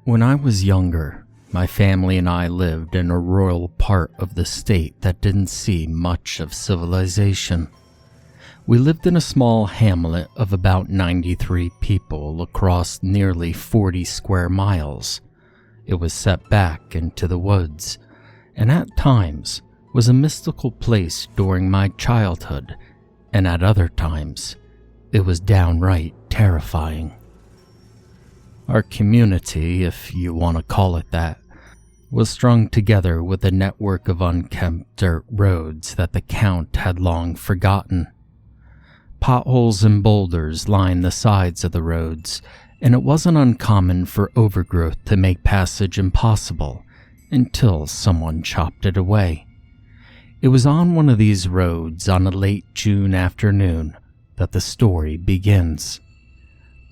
When I was younger, my family and I lived in a rural part of the state that didn't see much of civilization. We lived in a small hamlet of about 93 people across nearly 40 square miles. It was set back into the woods, and at times was a mystical place during my childhood, and at other times, it was downright terrifying. Our community, if you want to call it that, was strung together with a network of unkempt dirt roads that the Count had long forgotten. Potholes and boulders lined the sides of the roads, and it wasn't uncommon for overgrowth to make passage impossible until someone chopped it away. It was on one of these roads on a late June afternoon that the story begins.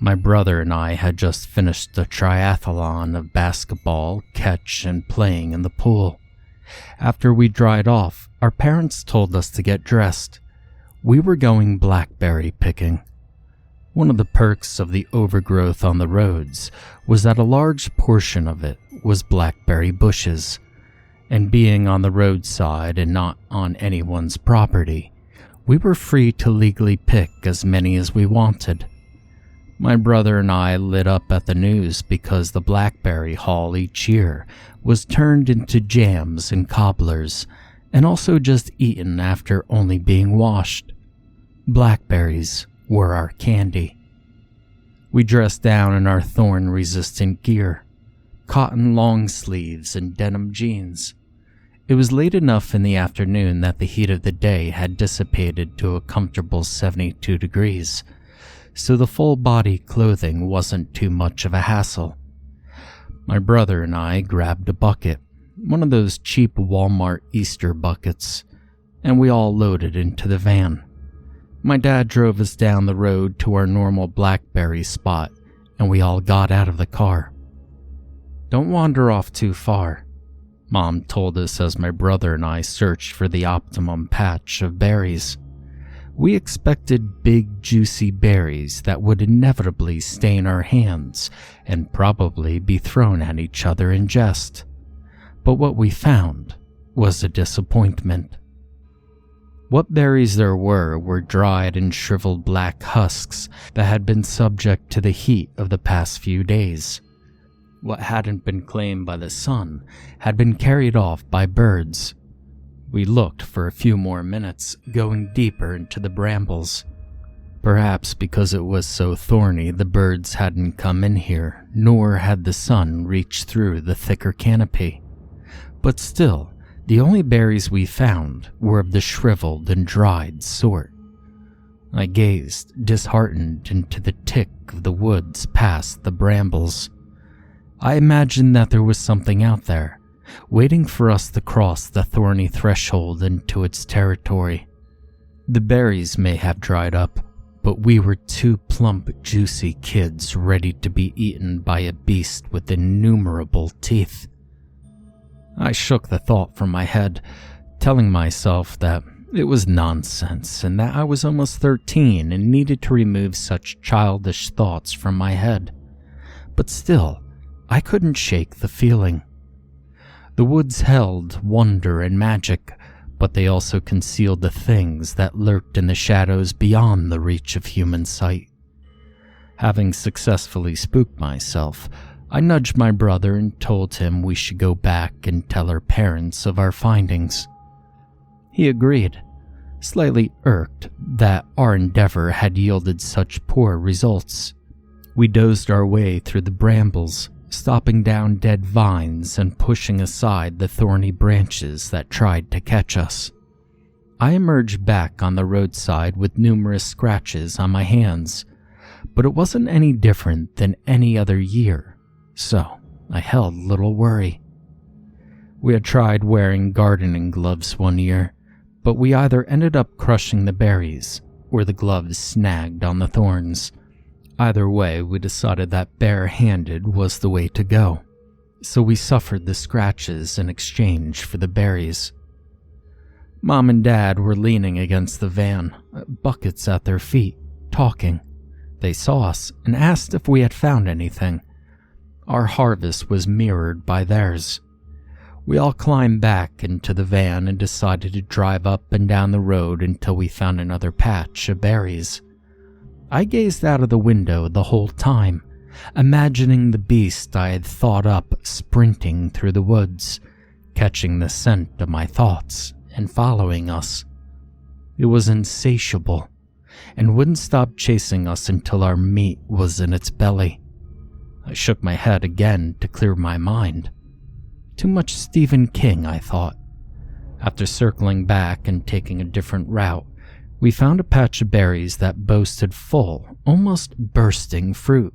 My brother and I had just finished a triathlon of basketball, catch, and playing in the pool. After we dried off, our parents told us to get dressed. We were going blackberry picking. One of the perks of the overgrowth on the roads was that a large portion of it was blackberry bushes, and being on the roadside and not on anyone's property, we were free to legally pick as many as we wanted. My brother and I lit up at the news because the blackberry haul each year was turned into jams and cobblers, and also just eaten after only being washed. Blackberries were our candy. We dressed down in our thorn-resistant gear, cotton long sleeves and denim jeans. It was late enough in the afternoon that the heat of the day had dissipated to a comfortable 72 degrees, so the full-body clothing wasn't too much of a hassle. My brother and I grabbed a bucket, one of those cheap Walmart Easter buckets, and we all loaded into the van. My dad drove us down the road to our normal blackberry spot, and we all got out of the car. "Don't wander off too far," Mom told us as my brother and I searched for the optimum patch of berries. We expected big, juicy berries that would inevitably stain our hands and probably be thrown at each other in jest. But what we found was a disappointment. What berries there were dried and shriveled black husks that had been subject to the heat of the past few days. What hadn't been claimed by the sun had been carried off by birds. We looked for a few more minutes, going deeper into the brambles. Perhaps because it was so thorny the birds hadn't come in here, nor had the sun reached through the thicker canopy. But still, the only berries we found were of the shriveled and dried sort. I gazed, disheartened, into the tick of the woods past the brambles. I imagined that there was something out there, waiting for us to cross the thorny threshold into its territory. The berries may have dried up, but we were two plump, juicy kids ready to be eaten by a beast with innumerable teeth. I shook the thought from my head, telling myself that it was nonsense and that I was almost 13 and needed to remove such childish thoughts from my head. But still, I couldn't shake the feeling. The woods held wonder and magic, but they also concealed the things that lurked in the shadows beyond the reach of human sight. Having successfully spooked myself, I nudged my brother and told him we should go back and tell our parents of our findings. He agreed, slightly irked that our endeavor had yielded such poor results. We dozed our way through the brambles, stopping down dead vines and pushing aside the thorny branches that tried to catch us. I emerged back on the roadside with numerous scratches on my hands, but it wasn't any different than any other year, so I held little worry. We had tried wearing gardening gloves one year, but we either ended up crushing the berries or the gloves snagged on the thorns. Either way, we decided that bare-handed was the way to go, so we suffered the scratches in exchange for the berries. Mom and Dad were leaning against the van, buckets at their feet, talking. They saw us and asked if we had found anything. Our harvest was mirrored by theirs. We all climbed back into the van and decided to drive up and down the road until we found another patch of berries. I gazed out of the window the whole time, imagining the beast I had thought up sprinting through the woods, catching the scent of my thoughts and following us. It was insatiable and wouldn't stop chasing us until our meat was in its belly. I shook my head again to clear my mind. Too much Stephen King, I thought. After circling back and taking a different route, we found a patch of berries that boasted full, almost bursting fruit.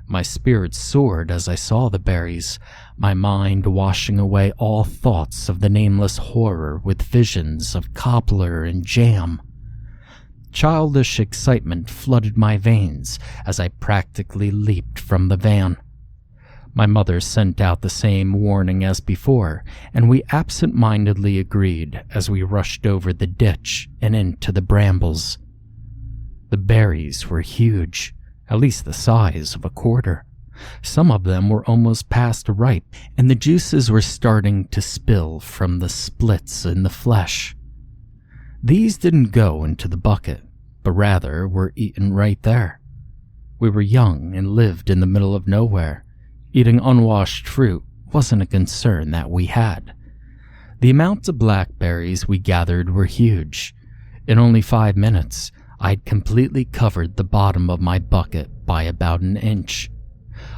My spirits soared as I saw the berries, my mind washing away all thoughts of the nameless horror with visions of cobbler and jam. Childish excitement flooded my veins as I practically leaped from the van. My mother sent out the same warning as before, and we absent-mindedly agreed as we rushed over the ditch and into the brambles. The berries were huge, at least the size of a quarter. Some of them were almost past ripe, and the juices were starting to spill from the splits in the flesh. These didn't go into the bucket, but rather were eaten right there. We were young and lived in the middle of nowhere. Eating unwashed fruit wasn't a concern that we had. The amounts of blackberries we gathered were huge. In only 5 minutes, I'd completely covered the bottom of my bucket by about an inch.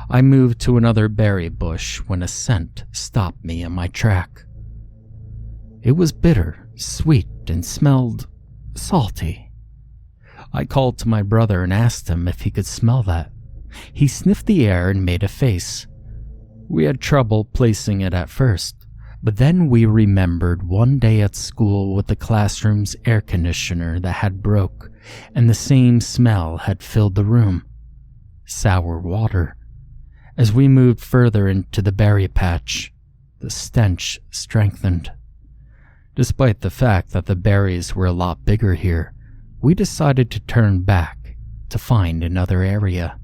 I moved to another berry bush when a scent stopped me in my track. It was bitter, sweet, and smelled salty. I called to my brother and asked him if he could smell that. He sniffed the air and made a face. We had trouble placing it at first, but then we remembered one day at school with the classroom's air conditioner that had broke, and the same smell had filled the room. Sour water. As we moved further into the berry patch, the stench strengthened. Despite the fact that the berries were a lot bigger here, we decided to turn back to find another area.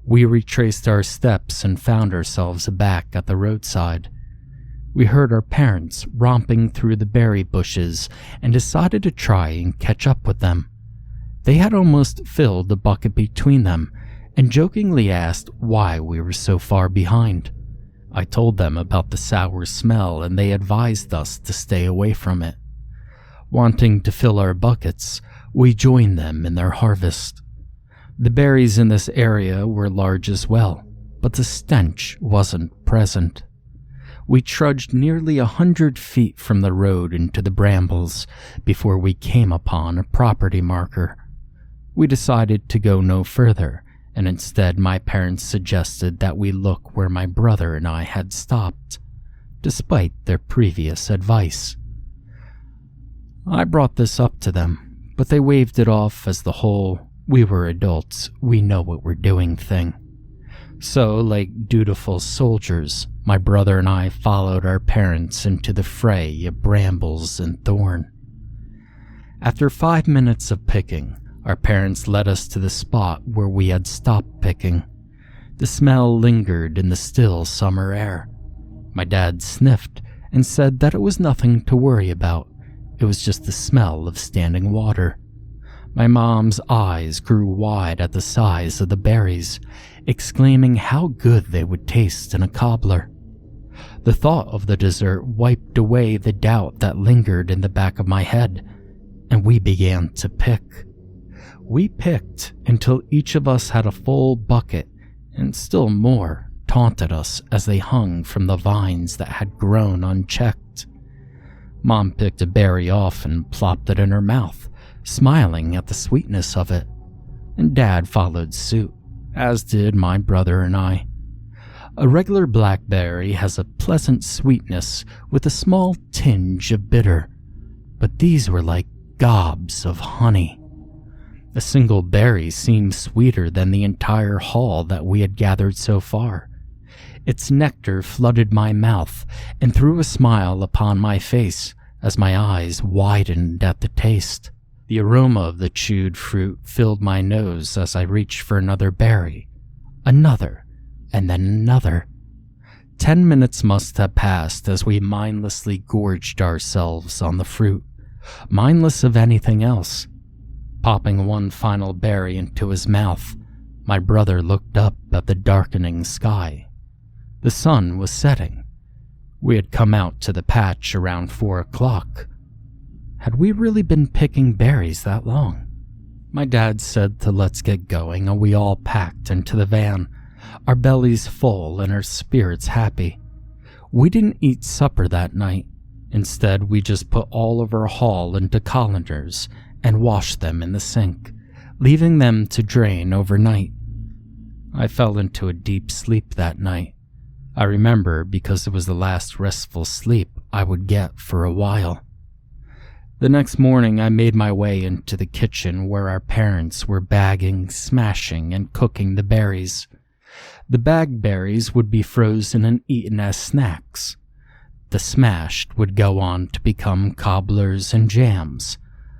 We retraced our steps and found ourselves back at the roadside. We heard our parents romping through the berry bushes and decided to try and catch up with them. They had almost filled the bucket between them and jokingly asked why we were so far behind. I told them about the sour smell and they advised us to stay away from it. Wanting to fill our buckets, we joined them in their harvest. The berries in this area were large as well, but the stench wasn't present. We trudged nearly 100 feet from the road into the brambles before we came upon a property marker. We decided to go no further, and instead my parents suggested that we look where my brother and I had stopped, despite their previous advice. I brought this up to them, but they waved it off as the whole "we were adults, we know what we're doing" thing. So, like dutiful soldiers, my brother and I followed our parents into the fray of brambles and thorn. After 5 minutes of picking, our parents led us to the spot where we had stopped picking. The smell lingered in the still summer air. My dad sniffed and said that it was nothing to worry about. It was just the smell of standing water. My mom's eyes grew wide at the size of the berries, exclaiming how good they would taste in a cobbler. The thought of the dessert wiped away the doubt that lingered in the back of my head, and we began to pick. We picked until each of us had a full bucket, and still more taunted us as they hung from the vines that had grown unchecked. Mom picked a berry off and plopped it in her mouth, smiling at the sweetness of it, and Dad followed suit, as did my brother and I. A regular blackberry has a pleasant sweetness with a small tinge of bitter, but these were like gobs of honey. A single berry seemed sweeter than the entire haul that we had gathered so far. Its nectar flooded my mouth and threw a smile upon my face as my eyes widened at the taste. The aroma of the chewed fruit filled my nose as I reached for another berry. Another, and then another. 10 minutes must have passed as we mindlessly gorged ourselves on the fruit, mindless of anything else. Popping one final berry into his mouth, my brother looked up at the darkening sky. The sun was setting. We had come out to the patch around 4 o'clock. Had we really been picking berries that long? My dad said to let's get going, and we all packed into the van, our bellies full and our spirits happy. We didn't eat supper that night. Instead, we just put all of our haul into colanders and washed them in the sink, leaving them to drain overnight. I fell into a deep sleep that night. I remember because it was the last restful sleep I would get for a while. The next morning, I made my way into the kitchen where our parents were bagging, smashing, and cooking the berries. The bagged berries would be frozen and eaten as snacks. The smashed would go on to become cobblers and jams,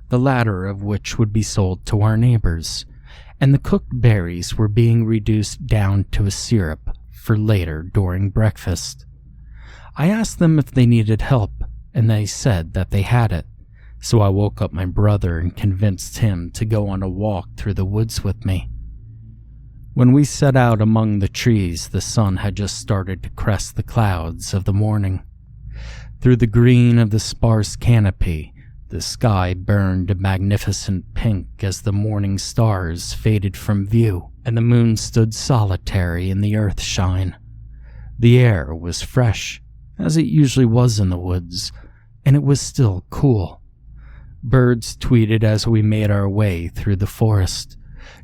the latter of which would be sold to our neighbors, and the cooked berries were being reduced down to a syrup for later during breakfast. I asked them if they needed help, and they said that they had it, so I woke up my brother and convinced him to go on a walk through the woods with me. When we set out among the trees, the sun had just started to crest the clouds of the morning. Through the green of the sparse canopy, the sky burned a magnificent pink as the morning stars faded from view, and the moon stood solitary in the earthshine. The air was fresh, as it usually was in the woods, and it was still cool. Birds tweeted as we made our way through the forest.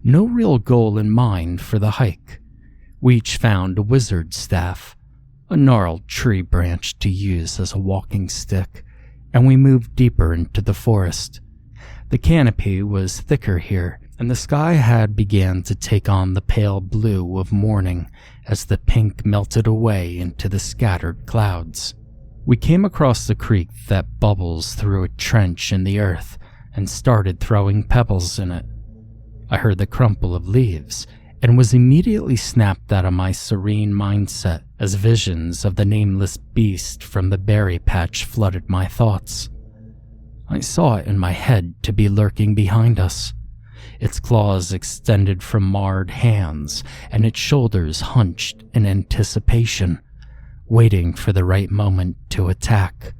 No real goal in mind for the hike. We each found a wizard's staff, a gnarled tree branch to use as a walking stick, and we moved deeper into the forest. The canopy was thicker here, and the sky had began to take on the pale blue of morning as the pink melted away into the scattered clouds. We came across the creek that bubbles through a trench in the earth and started throwing pebbles in it. I heard the crumple of leaves and was immediately snapped out of my serene mindset as visions of the nameless beast from the berry patch flooded my thoughts. I saw it in my head to be lurking behind us. Its claws extended from marred hands and its shoulders hunched in anticipation, waiting for the right moment to attack.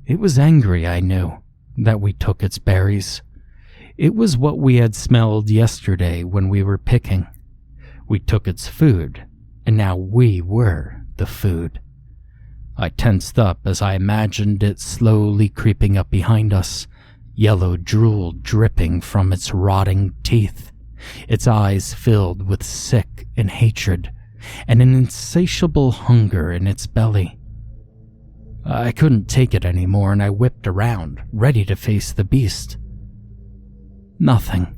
It was angry, I knew, that we took its berries. It was what we had smelled yesterday when we were picking. We took its food, and now we were the food. I tensed up as I imagined it slowly creeping up behind us, yellow drool dripping from its rotting teeth, its eyes filled with sick and hatred, and an insatiable hunger in its belly. I couldn't take it anymore, and I whipped around, ready to face the beast. Nothing.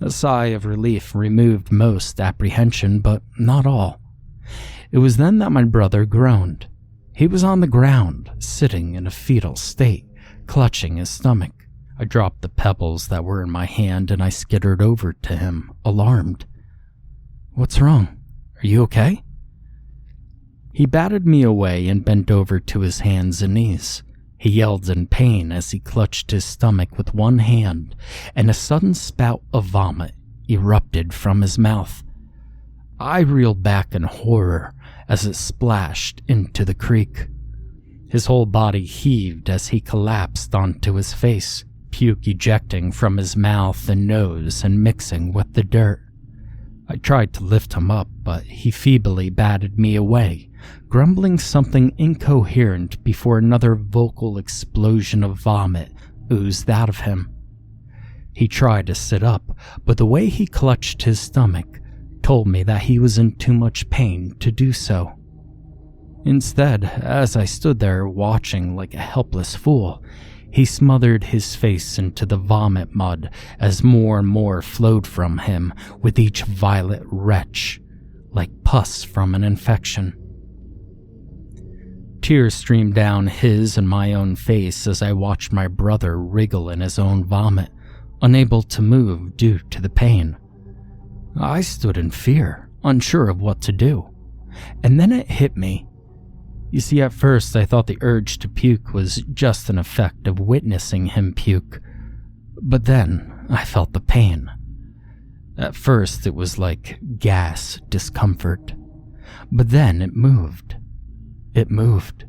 A sigh of relief removed most apprehension, but not all. It was then that my brother groaned. He was on the ground, sitting in a fetal state, clutching his stomach. I dropped the pebbles that were in my hand and I skittered over to him, alarmed. "What's wrong? Are you okay?" He batted me away and bent over to his hands and knees. He yelled in pain as he clutched his stomach with one hand, and a sudden spout of vomit erupted from his mouth. I reeled back in horror as it splashed into the creek. His whole body heaved as he collapsed onto his face, puke ejecting from his mouth and nose and mixing with the dirt. I tried to lift him up, but he feebly batted me away, grumbling something incoherent before another vocal explosion of vomit oozed out of him. He tried to sit up, but the way he clutched his stomach told me that he was in too much pain to do so. Instead, as I stood there watching like a helpless fool, he smothered his face into the vomit mud as more and more flowed from him with each violet retch, like pus from an infection. Tears streamed down his and my own face as I watched my brother wriggle in his own vomit, unable to move due to the pain. I stood in fear, unsure of what to do. And then it hit me. You see, at first I thought the urge to puke was just an effect of witnessing him puke. But then I felt the pain. At first it was like gas discomfort. But then it moved. It moved.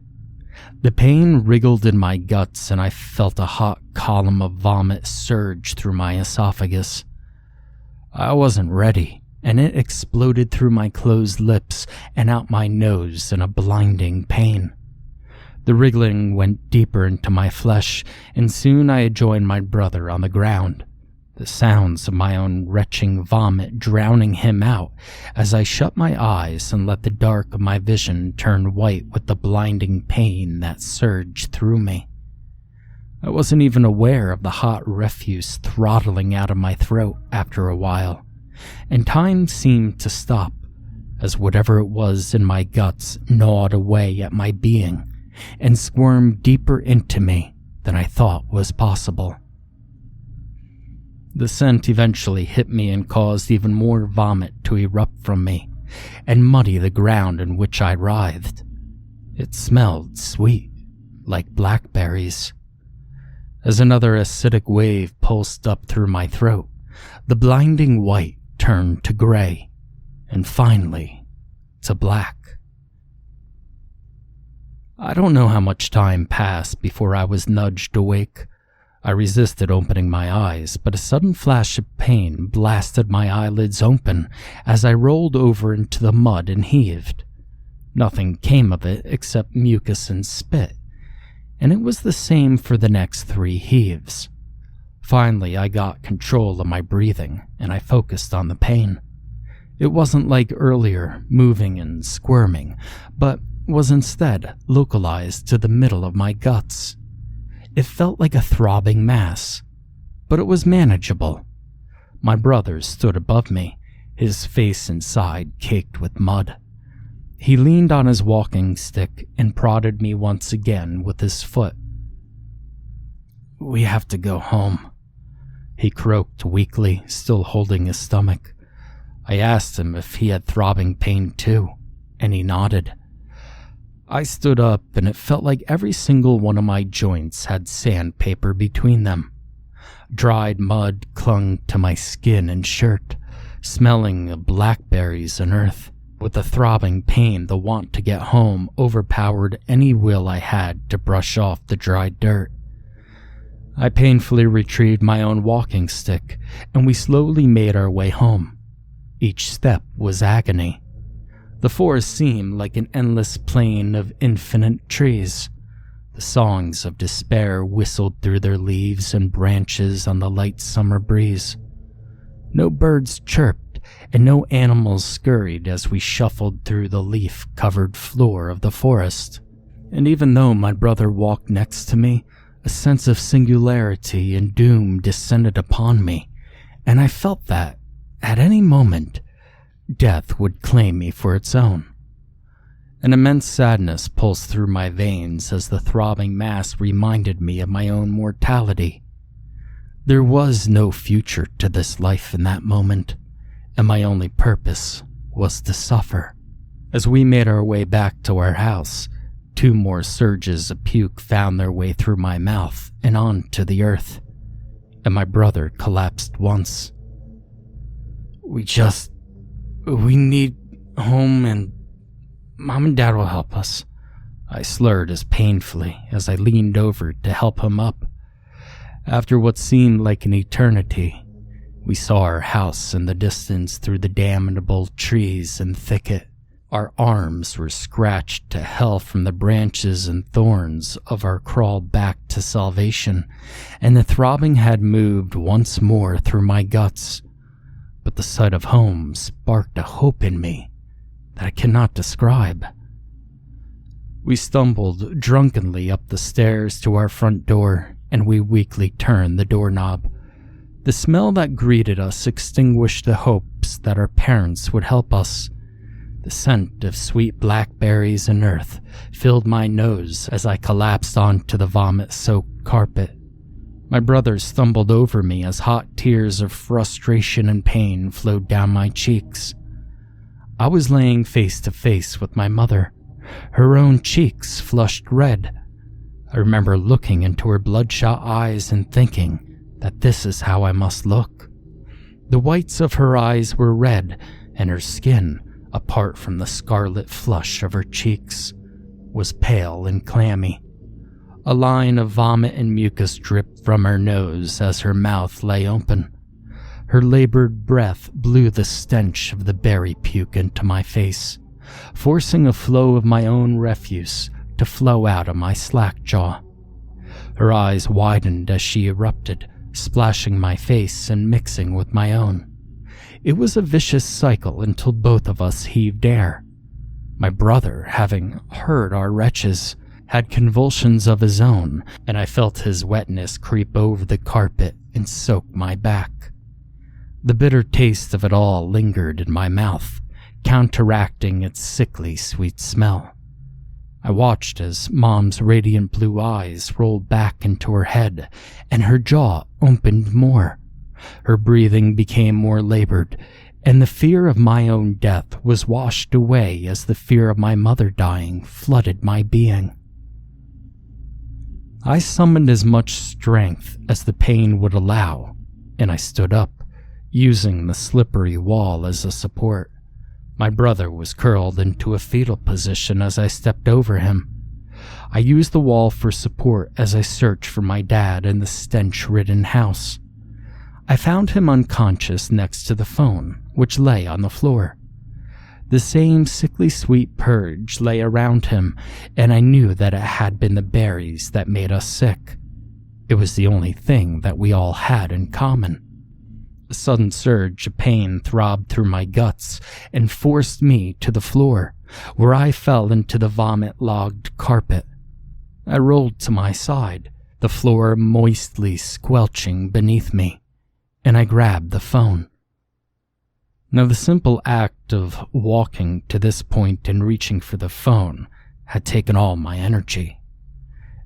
The pain wriggled in my guts and I felt a hot column of vomit surge through my esophagus. I wasn't ready, and it exploded through my closed lips and out my nose in a blinding pain. The wriggling went deeper into my flesh, and soon I had joined my brother on the ground, the sounds of my own retching vomit drowning him out as I shut my eyes and let the dark of my vision turn white with the blinding pain that surged through me. I wasn't even aware of the hot refuse throttling out of my throat after a while, and time seemed to stop as whatever it was in my guts gnawed away at my being and squirmed deeper into me than I thought was possible. The scent eventually hit me and caused even more vomit to erupt from me and muddy the ground in which I writhed. It smelled sweet, like blackberries. As another acidic wave pulsed up through my throat, the blinding white turned to gray, and finally to black. I don't know how much time passed before I was nudged awake. I resisted opening my eyes, but a sudden flash of pain blasted my eyelids open as I rolled over into the mud and heaved. Nothing came of it except mucus and spit, and it was the same for the next 3 heaves. Finally, I got control of my breathing, and I focused on the pain. It wasn't like earlier, moving and squirming, but was instead localized to the middle of my guts. It felt like a throbbing mass, but it was manageable. My brother stood above me, his face and side caked with mud. He leaned on his walking stick and prodded me once again with his foot. "We have to go home," he croaked weakly, still holding his stomach. I asked him if he had throbbing pain too, and he nodded. I stood up, and it felt like every single one of my joints had sandpaper between them. Dried mud clung to my skin and shirt, smelling of blackberries and earth. With the throbbing pain, the want to get home overpowered any will I had to brush off the dried dirt. I painfully retrieved my own walking stick, and we slowly made our way home. Each step was agony. The forest seemed like an endless plain of infinite trees. The songs of despair whistled through their leaves and branches on the light summer breeze. No birds chirped, and no animals scurried as we shuffled through the leaf-covered floor of the forest. And even though my brother walked next to me, a sense of singularity and doom descended upon me, and I felt that, at any moment, death would claim me for its own. An immense sadness pulsed through my veins as the throbbing mass reminded me of my own mortality. There was no future to this life in that moment, and my only purpose was to suffer. As we made our way back to our house, 2 more surges of puke found their way through my mouth and onto the earth, and my brother collapsed once. We need home, and Mom and Dad will help us," I slurred as painfully as I leaned over to help him up. After what seemed like an eternity, we saw our house in the distance through the damnable trees and thicket. Our arms were scratched to hell from the branches and thorns of our crawl back to salvation, and the throbbing had moved once more through my guts. But the sight of home sparked a hope in me that I cannot describe. We stumbled drunkenly up the stairs to our front door, and we weakly turned the doorknob. The smell that greeted us extinguished the hopes that our parents would help us. The scent of sweet blackberries and earth filled my nose as I collapsed onto the vomit-soaked carpet. My brother stumbled over me as hot tears of frustration and pain flowed down my cheeks. I was laying face to face with my mother, her own cheeks flushed red. I remember looking into her bloodshot eyes and thinking that this is how I must look. The whites of her eyes were red, and her skin, apart from the scarlet flush of her cheeks, was pale and clammy. A line of vomit and mucus dripped from her nose as her mouth lay open. Her labored breath blew the stench of the berry puke into my face, forcing a flow of my own refuse to flow out of my slack jaw. Her eyes widened as she erupted, splashing my face and mixing with my own. It was a vicious cycle until both of us heaved air. My brother, having heard our retches, had convulsions of his own, and I felt his wetness creep over the carpet and soak my back. The bitter taste of it all lingered in my mouth, counteracting its sickly sweet smell. I watched as Mom's radiant blue eyes rolled back into her head, and her jaw opened more. Her breathing became more labored, and the fear of my own death was washed away as the fear of my mother dying flooded my being. I summoned as much strength as the pain would allow, and I stood up, using the slippery wall as a support. My brother was curled into a fetal position as I stepped over him. I used the wall for support as I searched for my dad in the stench-ridden house. I found him unconscious next to the phone, which lay on the floor. The same sickly sweet purge lay around him, and I knew that it had been the berries that made us sick. It was the only thing that we all had in common. A sudden surge of pain throbbed through my guts and forced me to the floor, where I fell into the vomit-logged carpet. I rolled to my side, the floor moistly squelching beneath me, and I grabbed the phone. Now, the simple act of walking to this point and reaching for the phone had taken all my energy.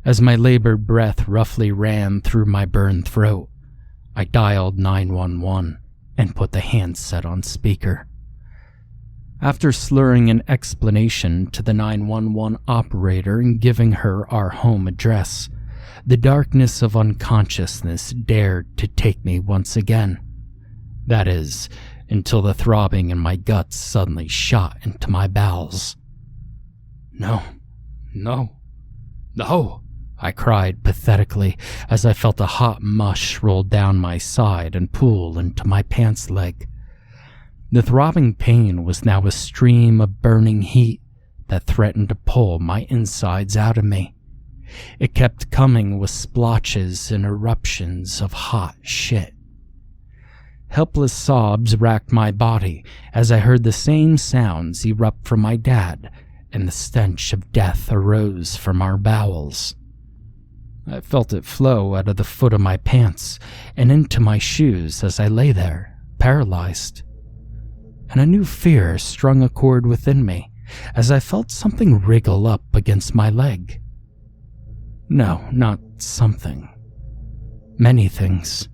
As my labored breath roughly ran through my burned throat, I dialed 911 and put the handset on speaker. After slurring an explanation to the 911 operator and giving her our home address, the darkness of unconsciousness dared to take me once again. That is, until the throbbing in my guts suddenly shot into my bowels. No, I cried pathetically as I felt a hot mush roll down my side and pool into my pants leg. The throbbing pain was now a stream of burning heat that threatened to pull my insides out of me. It kept coming with splotches and eruptions of hot shit. Helpless sobs racked my body as I heard the same sounds erupt from my dad, and the stench of death arose from our bowels. I felt it flow out of the foot of my pants and into my shoes as I lay there, paralyzed. And a new fear strung a chord within me as I felt something wriggle up against my leg. No, not something. Many things.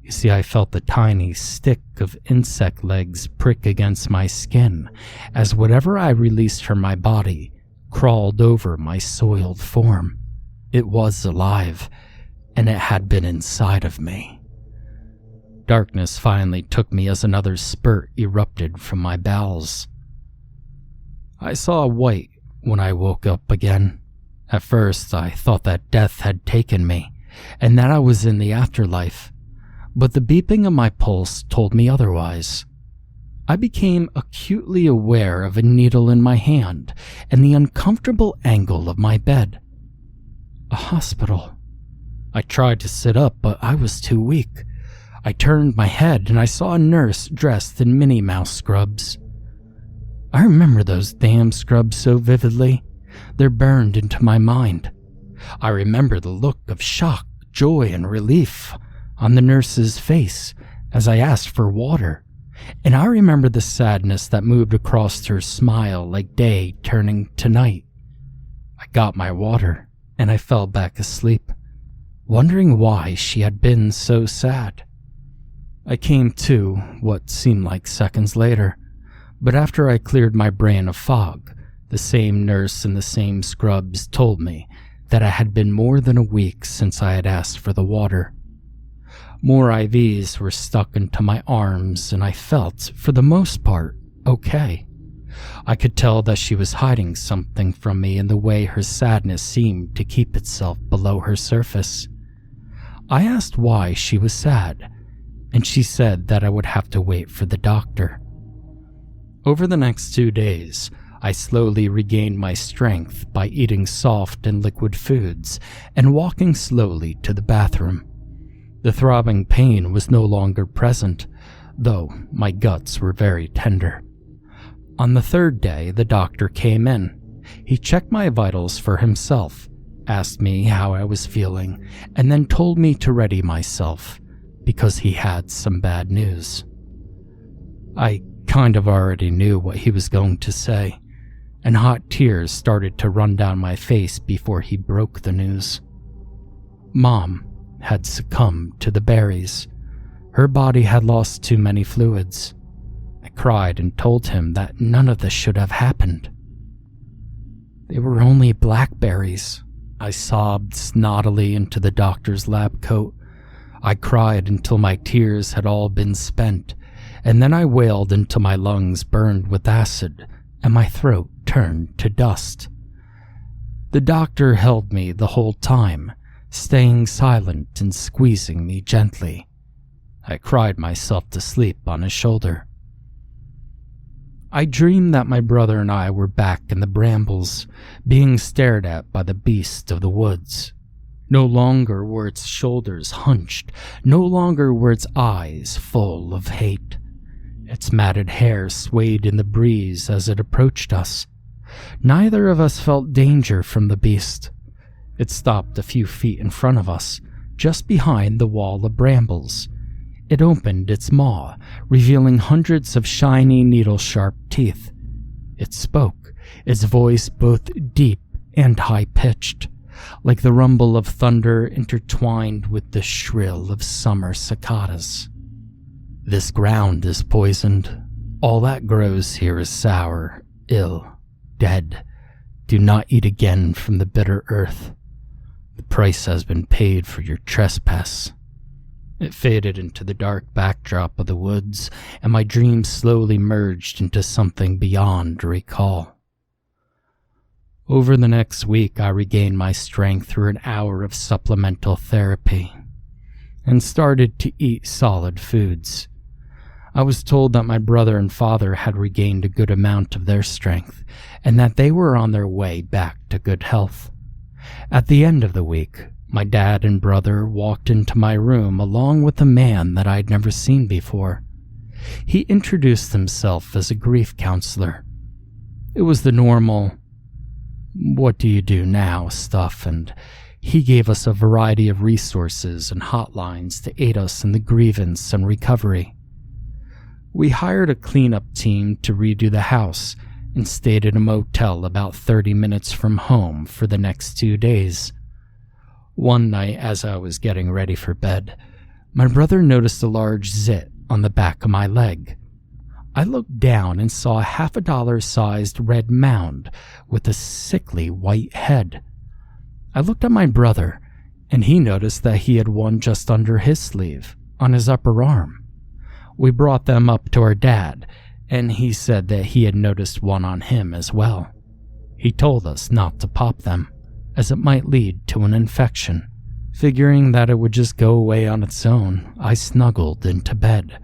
You see, I felt the tiny stick of insect legs prick against my skin as whatever I released from my body crawled over my soiled form. It was alive, and it had been inside of me. Darkness finally took me as another spurt erupted from my bowels. I saw white when I woke up again. At first, I thought that death had taken me, and that I was in the afterlife, but the beeping of my pulse told me otherwise. I became acutely aware of a needle in my hand and the uncomfortable angle of my bed. A hospital. I tried to sit up, but I was too weak. I turned my head and I saw a nurse dressed in Minnie Mouse scrubs. I remember those damn scrubs so vividly. They're burned into my mind. I remember the look of shock, joy, and relief on the nurse's face as I asked for water. And I remember the sadness that moved across her smile like day turning to night. I got my water, and I fell back asleep, wondering why she had been so sad. I came to what seemed like seconds later, But after I cleared my brain of fog, the same nurse in the same scrubs told me that it had been more than a week since I had asked for the water. More IVs were stuck into my arms, and I felt, for the most part, okay. I could tell that she was hiding something from me in the way her sadness seemed to keep itself below her surface. I asked why she was sad, and she said that I would have to wait for the doctor. Over the next 2 days, I slowly regained my strength by eating soft and liquid foods and walking slowly to the bathroom. The throbbing pain was no longer present, though my guts were very tender. On the 3rd day, the doctor came in. He checked my vitals for himself, asked me how I was feeling, and then told me to ready myself, because he had some bad news. I kind of already knew what he was going to say, and hot tears started to run down my face before he broke the news. Mom had succumbed to the berries. Her body had lost too many fluids. I cried and told him that none of this should have happened. They were only blackberries. I sobbed snottily into the doctor's lab coat. I cried until my tears had all been spent, and then I wailed until my lungs burned with acid and my throat turned to dust. The doctor held me the whole time, staying silent and squeezing me gently. I cried myself to sleep on his shoulder. I dreamed that my brother and I were back in the brambles, being stared at by the beast of the woods. No longer were its shoulders hunched, no longer were its eyes full of hate. Its matted hair swayed in the breeze as it approached us. Neither of us felt danger from the beast. It stopped a few feet in front of us, just behind the wall of brambles. It opened its maw, revealing hundreds of shiny, needle-sharp teeth. It spoke, its voice both deep and high-pitched, like the rumble of thunder intertwined with the shrill of summer cicadas. This ground is poisoned. All that grows here is sour, ill, dead. Do not eat again from the bitter earth. The price has been paid for your trespass. It faded into the dark backdrop of the woods, and my dreams slowly merged into something beyond recall. Over the next week, I regained my strength through an hour of supplemental therapy, and started to eat solid foods. I was told that my brother and father had regained a good amount of their strength, and that they were on their way back to good health. At the end of the week, my dad and brother walked into my room along with a man that I'd never seen before. He introduced himself as a grief counselor. It was the normal, "what do you do now?" stuff, and he gave us a variety of resources and hotlines to aid us in the grievance and recovery. We hired a cleanup team to redo the house and stayed at a motel about 30 minutes from home for the next 2 days. One night, as I was getting ready for bed, my brother noticed a large zit on the back of my leg. I looked down and saw a $50-sized red mound with a sickly white head. I looked at my brother, and he noticed that he had one just under his sleeve, on his upper arm. We brought them up to our dad, and he said that he had noticed one on him as well. He told us not to pop them, as it might lead to an infection. Figuring that it would just go away on its own, I snuggled into bed.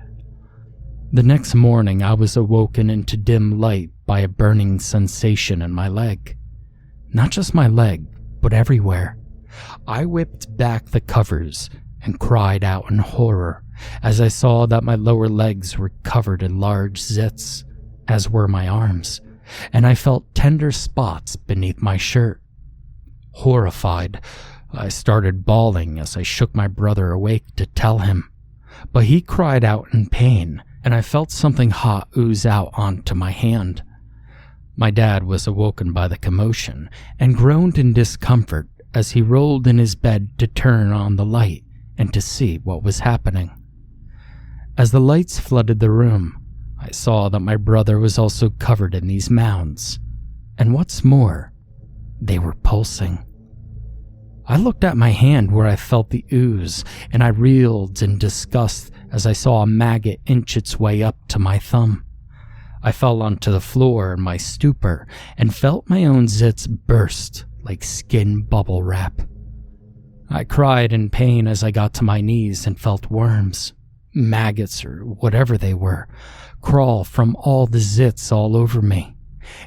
The next morning, I was awoken into dim light by a burning sensation in my leg. Not just my leg, but everywhere. I whipped back the covers and cried out in horror as I saw that my lower legs were covered in large zits, as were my arms, and I felt tender spots beneath my shirt. Horrified, I started bawling as I shook my brother awake to tell him, but he cried out in pain, and I felt something hot ooze out onto my hand. My dad was awoken by the commotion and groaned in discomfort as he rolled in his bed to turn on the light and to see what was happening. As the lights flooded the room, I I saw that my brother was also covered in these mounds, and what's more, they were pulsing. I looked at my hand where I felt the ooze, and I reeled in disgust as I saw a maggot inch its way up to my thumb. I fell onto the floor in my stupor and felt my own zits burst like skin bubble wrap. I cried in pain as I got to my knees and felt worms, maggots or whatever they were, crawl from all the zits all over me,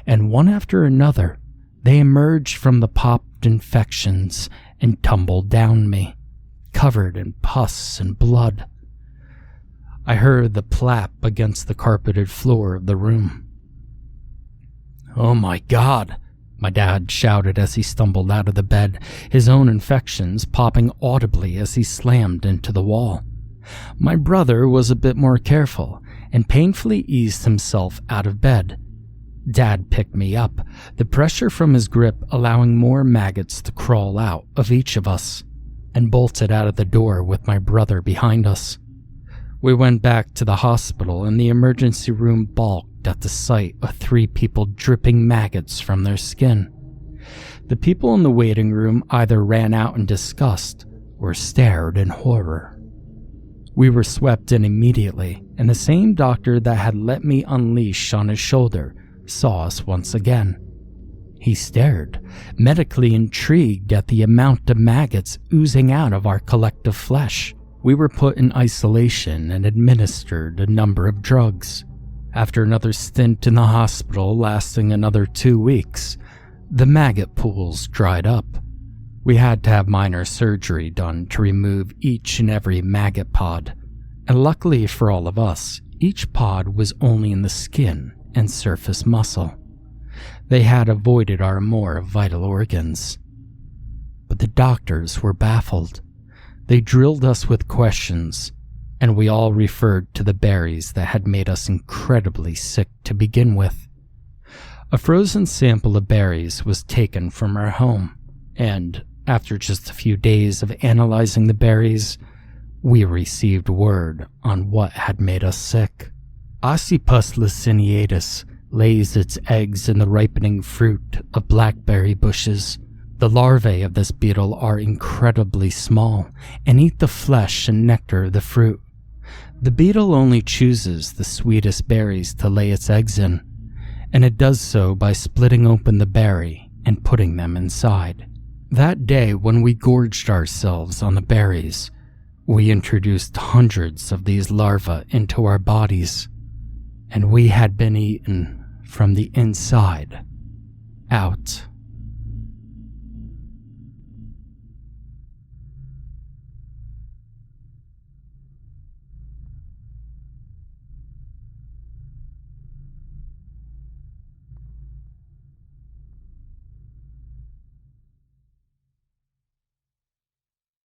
and one after another, they emerged from the popped infections and tumbled down me, covered in pus and blood. I heard the plap against the carpeted floor of the room. "Oh my God," my dad shouted as he stumbled out of the bed, his own infections popping audibly as he slammed into the wall. My brother was a bit more careful and painfully eased himself out of bed. Dad picked me up, the pressure from his grip allowing more maggots to crawl out of each of us, and bolted out of the door with my brother behind us. We went back to the hospital and the emergency room balked at the sight of 3 people dripping maggots from their skin. The people in the waiting room either ran out in disgust or stared in horror. We were swept in immediately, and the same doctor that had let me unleash on his shoulder saw us once again. He stared, medically intrigued at the amount of maggots oozing out of our collective flesh. We were put in isolation and administered a number of drugs. After another stint in the hospital lasting another 2 weeks, the maggot pools dried up. We had to have minor surgery done to remove each and every maggot pod, and luckily for all of us, each pod was only in the skin and surface muscle. They had avoided our more vital organs. But the doctors were baffled. They drilled us with questions, and we all referred to the berries that had made us incredibly sick to begin with. A frozen sample of berries was taken from our home, and after just a few days of analyzing the berries, we received word on what had made us sick. Ocypus laciniatus lays its eggs in the ripening fruit of blackberry bushes. The larvae of this beetle are incredibly small and eat the flesh and nectar of the fruit. The beetle only chooses the sweetest berries to lay its eggs in, and it does so by splitting open the berry and putting them inside. That day, when we gorged ourselves on the berries, we introduced hundreds of these larvae into our bodies, and we had been eaten from the inside out.